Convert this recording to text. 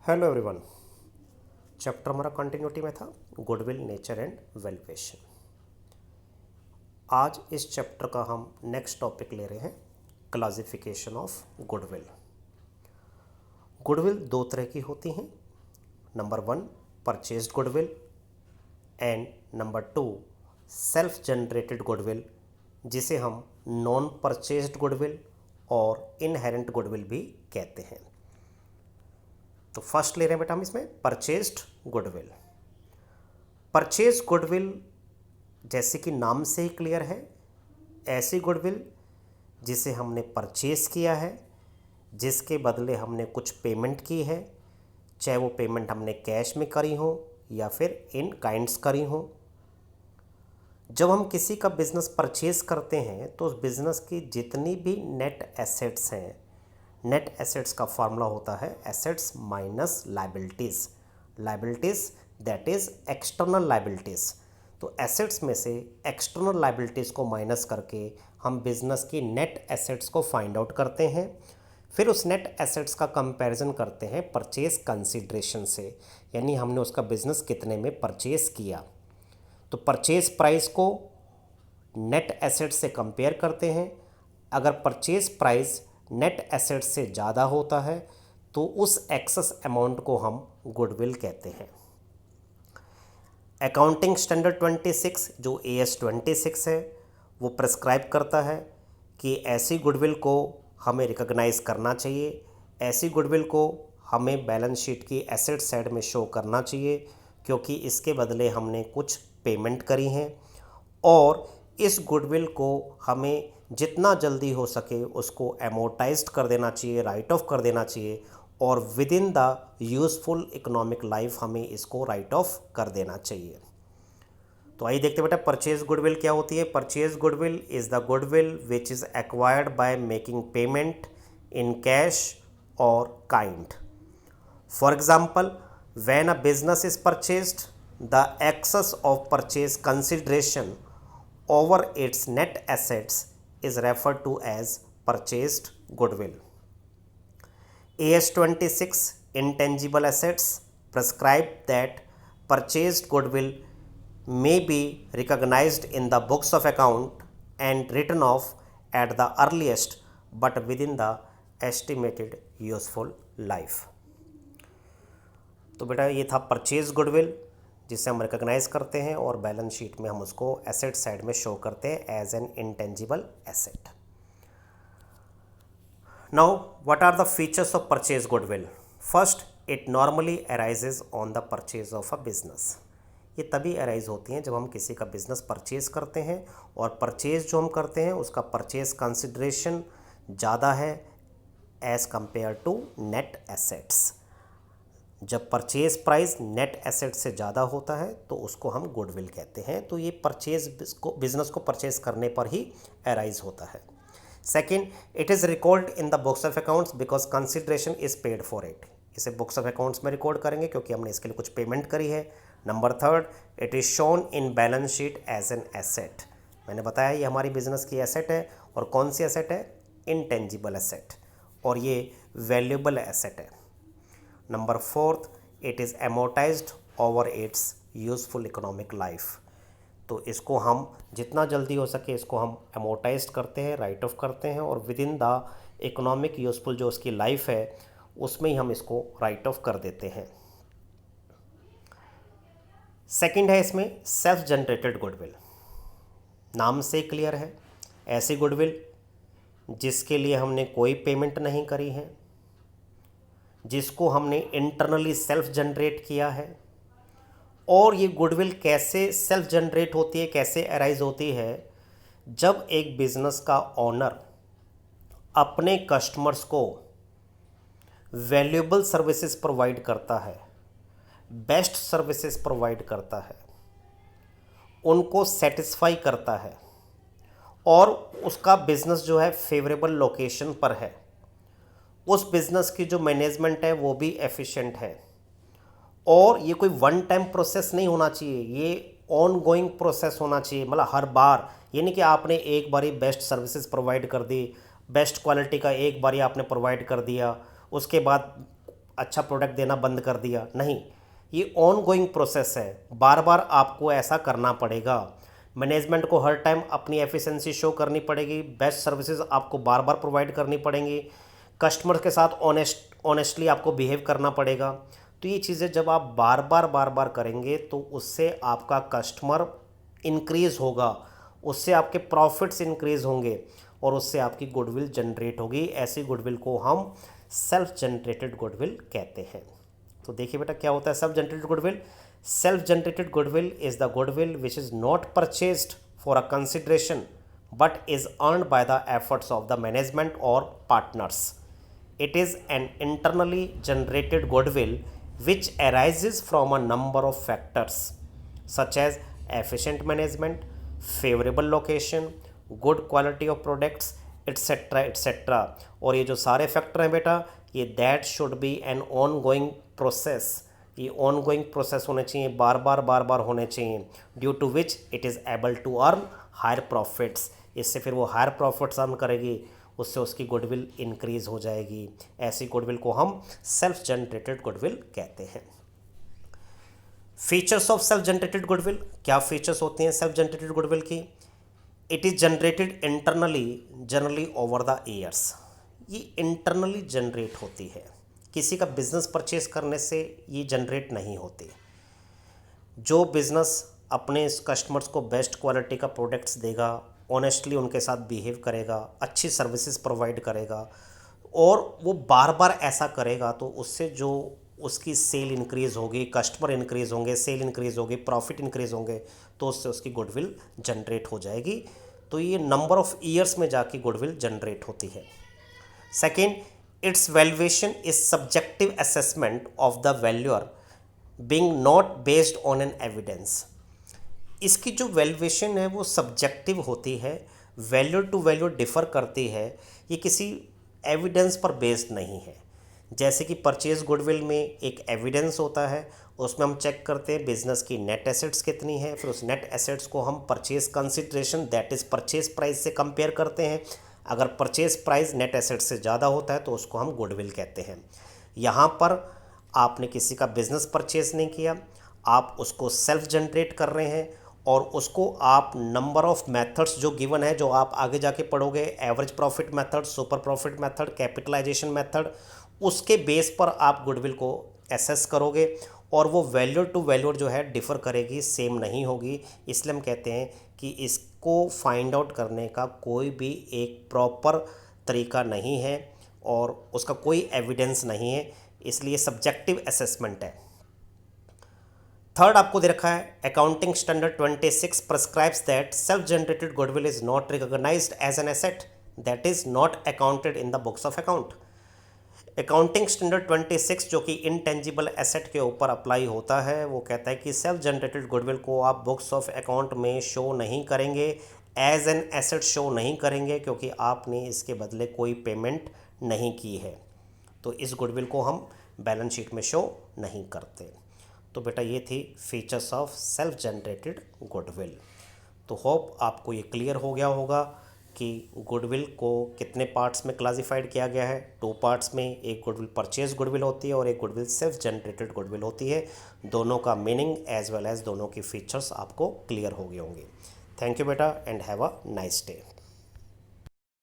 Hello everyone. Chapter हमारा continuity में था गुडविल, नेचर एंड वैल्यूएशन। आज इस चैप्टर का हम नेक्स्ट टॉपिक ले रहे हैं क्लासिफिकेशन ऑफ गुडविल। गुडविल दो तरह की होती हैं। Number 1 purchased goodwill and number 2 self generated goodwill, जिसे हम नॉन परचेज्ड गुडविल और इनहेरेंट गुडविल भी कहते हैं। तो फर्स्ट ले रहे हैं बेटा हम इसमें परचेज्ड गुडविल। परचेज गुडविल जैसे कि नाम से ही क्लियर है, ऐसी गुडविल जिसे हमने परचेज किया है, जिसके बदले हमने कुछ पेमेंट की है, चाहे वो पेमेंट हमने कैश में करी हो या फिर इन काइंड्स करी हो। जब हम किसी का बिजनेस परचेज करते हैं तो उस बिजनेस की जितनी भी नेट एसेट्स हैं, नेट एसेट्स का फॉर्मूला होता है assets minus liabilities. Liabilities that is external liabilities. तो एसेट्स में से एक्सटर्नल लायबिलिटीज़ को माइनस करके हम बिजनेस की नेट एसेट्स को फाइंड आउट करते हैं। फिर उस नेट एसेट्स का कंपैरिजन करते हैं परचेज कंसीडरेशन से, यानी हमने उसका बिजनेस कितने में परचेज किया। तो परचेज प्राइस को नेट एसेट्स से कंपेयर करते हैं। अगर परचेज प्राइस नेट एसेट से ज़्यादा होता है तो उस एक्सेस अमाउंट को हम गुडविल कहते हैं। अकाउंटिंग स्टैंडर्ड 26 जो AS 26 है वो प्रेस्क्राइब करता है कि ऐसी गुडविल को हमें रिकॉग्नाइज करना चाहिए, ऐसी गुडविल को हमें बैलेंस शीट की एसेट साइड में शो करना चाहिए, क्योंकि इसके बदले हमने कुछ पेमेंट करी हैं और इस गुडविल को हमें जितना जल्दी हो सके उसको एमोर्टाइज्ड कर देना चाहिए, राइट ऑफ कर देना चाहिए और with in the useful economic life हमें इसको राइट ऑफ कर देना चाहिए। तो आइए देखते बेटा परचेज गुडविल क्या होती है। Purchase goodwill is the goodwill which is acquired by making payment in cash और kind. For example, when a business is purchased, the excess of purchase consideration over its net assets is referred to as purchased goodwill. AS 26 intangible assets prescribe that purchased goodwill may be recognized in the books of account and written off at the earliest but within the estimated useful life. तो बेटा ये था purchase goodwill जिसे हम recognise करते हैं और balance sheet में हम उसको एसेट साइड में शो करते हैं as an intangible asset. Now what are the features of purchase goodwill. First, it normally arises on the purchase of a business. ये तभी अराइज होती हैं जब हम किसी का बिजनेस परचेज करते हैं और परचेज जो हम करते हैं उसका परचेज कंसिडरेशन ज़्यादा है as compare to net assets. जब परचेज प्राइस नेट एसेट से ज़्यादा होता है तो उसको हम गुडविल कहते हैं। तो ये परचेज बिजनेस को परचेज करने पर ही अराइज होता है। Second, it is record in the books of accounts because consideration is paid for it. इसे बुक्स ऑफ अकाउंट्स में रिकॉर्ड करेंगे क्योंकि हमने इसके लिए कुछ पेमेंट करी है। Number third, it is shown in balance sheet as an asset. मैंने बताया ये हमारी बिजनेस की एसेट है और कौन सी एसेट है, इंटेंजिबल एसेट, और ये वैल्यूएबल एसेट है। Number fourth, it is amortised over its useful economic life. तो इसको हम जितना जल्दी हो सके इसको हम एमोर्टाइज्ड करते हैं, राइट ऑफ करते हैं और with in the economic useful जो उसकी लाइफ है उसमें ही हम इसको राइट ऑफ कर देते हैं। सेकंड है इसमें सेल्फ जनरेटेड गुडविल। नाम से क्लियर है, ऐसी गुडविल जिसके लिए हमने कोई पेमेंट नहीं करी है, जिसको हमने इंटरनली सेल्फ जनरेट किया है। और ये गुडविल कैसे सेल्फ जनरेट होती है, कैसे अराइज होती है, जब एक बिजनेस का ओनर अपने कस्टमर्स को वैल्यूएबल सर्विसेज प्रोवाइड करता है, बेस्ट सर्विसेज प्रोवाइड करता है, उनको सेटिस्फाई करता है और उसका बिजनेस जो है फेवरेबल लोकेशन पर है, उस बिज़नेस की जो मैनेजमेंट है वो भी एफिशिएंट है और ये कोई वन टाइम प्रोसेस नहीं होना चाहिए, ये ऑन गोइंग प्रोसेस होना चाहिए। मतलब हर बार ये नहीं कि आपने एक बारी बेस्ट सर्विसेज प्रोवाइड कर दी, बेस्ट क्वालिटी का एक बारी आपने प्रोवाइड कर दिया, उसके बाद अच्छा प्रोडक्ट देना बंद कर दिया, नहीं, ये ऑन गोइंग प्रोसेस है, बार बार आपको ऐसा करना पड़ेगा। मैनेजमेंट को हर टाइम अपनी एफिशिएंसी शो करनी पड़ेगी, बेस्ट सर्विसेज आपको बार बार प्रोवाइड करनी पड़ेंगी, कस्टमर के साथ ऑनेस्टली आपको बिहेव करना पड़ेगा। तो ये चीज़ें जब आप बार बार करेंगे तो उससे आपका कस्टमर इंक्रीज़ होगा, उससे आपके प्रॉफिट्स इंक्रीज़ होंगे और उससे आपकी गुडविल जनरेट होगी। ऐसी गुडविल को हम सेल्फ जनरेटेड गुडविल कहते हैं। तो देखिए बेटा क्या होता है self generated goodwill. Self generated goodwill is the goodwill which is not purchased for a consideration but is earned by the efforts of the management or partners. It is an internally generated goodwill which arises from a number of factors such as efficient management, favorable location, good quality of products, etc. etc. और ये जो सारे factor हैं बेटा, ये that should be an ongoing process, ये ongoing process होने चाहिए, बार बार होने चाहिए, due to which it is able to earn higher profits. इससे फिर वो हायर प्रॉफिट्स अर्न करेगी, उससे उसकी गुडविल इंक्रीज़ हो जाएगी। ऐसी गुडविल को हम सेल्फ जनरेटेड गुडविल कहते हैं। Features of self generated goodwill, क्या फीचर्स होती हैं सेल्फ जनरेटेड गुडविल की? It is generated internally generally over the years. ये इंटरनली जनरेट होती है, किसी का बिजनेस परचेज करने से ये जनरेट नहीं होती। जो बिज़नेस अपने कस्टमर्स को बेस्ट क्वालिटी का प्रोडक्ट्स देगा, ऑनेस्टली उनके साथ बिहेव करेगा, अच्छी सर्विसेज प्रोवाइड करेगा और वो बार बार ऐसा करेगा, तो उससे जो उसकी सेल इंक्रीज़ होगी, कस्टमर इंक्रीज़ होंगे, सेल इंक्रीज़ होगी, प्रॉफिट इंक्रीज़ होंगे, तो उससे उसकी गुडविल जनरेट हो जाएगी। तो ये नंबर ऑफ़ ईयर्स में जाके गुडविल जनरेट होती है। Second, it's valuation is subjective assessment of the valuer being not based on an evidence. इसकी जो वैल्यूएशन है वो सब्जेक्टिव होती है, वैल्यू टू वैल्यू डिफ़र करती है, ये किसी एविडेंस पर बेस्ड नहीं है। जैसे कि परचेज गुडविल में एक एविडेंस होता है, उसमें हम चेक करते हैं बिजनेस की नेट एसेट्स कितनी है, फिर उस नेट एसेट्स को हम purchase consideration that is purchase price से कंपेयर करते हैं। अगर परचेज प्राइस नेट एसेट्स से ज़्यादा होता है तो उसको हम गुडविल कहते हैं। यहाँ पर आपने किसी का बिजनेस परचेज नहीं किया, आप उसको सेल्फ जनरेट कर रहे हैं और उसको आप नंबर ऑफ़ मेथड्स जो गिवन है, जो आप आगे जाके पढ़ोगे, average profit method, super profit method, capitalisation method, उसके बेस पर आप गुडविल को एसेस करोगे और वो वैल्यू टू वैल्यू जो है डिफ़र करेगी, सेम नहीं होगी। इसलिए हम कहते हैं कि इसको फाइंड आउट करने का कोई भी एक प्रॉपर तरीका नहीं है और उसका कोई एविडेंस नहीं है, इसलिए सब्जेक्टिव असेसमेंट है। थर्ड आपको दे रखा है accounting standard 26 prescribes that self generated goodwill is not recognised as an asset that is not accounted in the books of account. Accounting standard 26 जो कि इनटेंजिबल एसेट के ऊपर अप्लाई होता है, वो कहता है कि सेल्फ जनरेटेड गुडविल को आप बुक्स ऑफ अकाउंट में शो नहीं करेंगे, एज एन एसेट शो नहीं करेंगे, क्योंकि आपने इसके बदले कोई पेमेंट नहीं की है। तो इस गुडविल को हम बैलेंस शीट में शो नहीं करते। तो बेटा ये थी features of self generated goodwill. तो होप आपको ये क्लियर हो गया होगा कि गुडविल को कितने पार्ट्स में क्लासिफाइड किया गया है। 2 पार्ट्स में, एक गुडविल परचेज गुडविल होती है और एक गुडविल सेल्फ जनरेटेड गुडविल होती है। दोनों का मीनिंग एज वेल एज दोनों की फीचर्स आपको क्लियर हो गए होंगे। थैंक यू बेटा and have a nice day.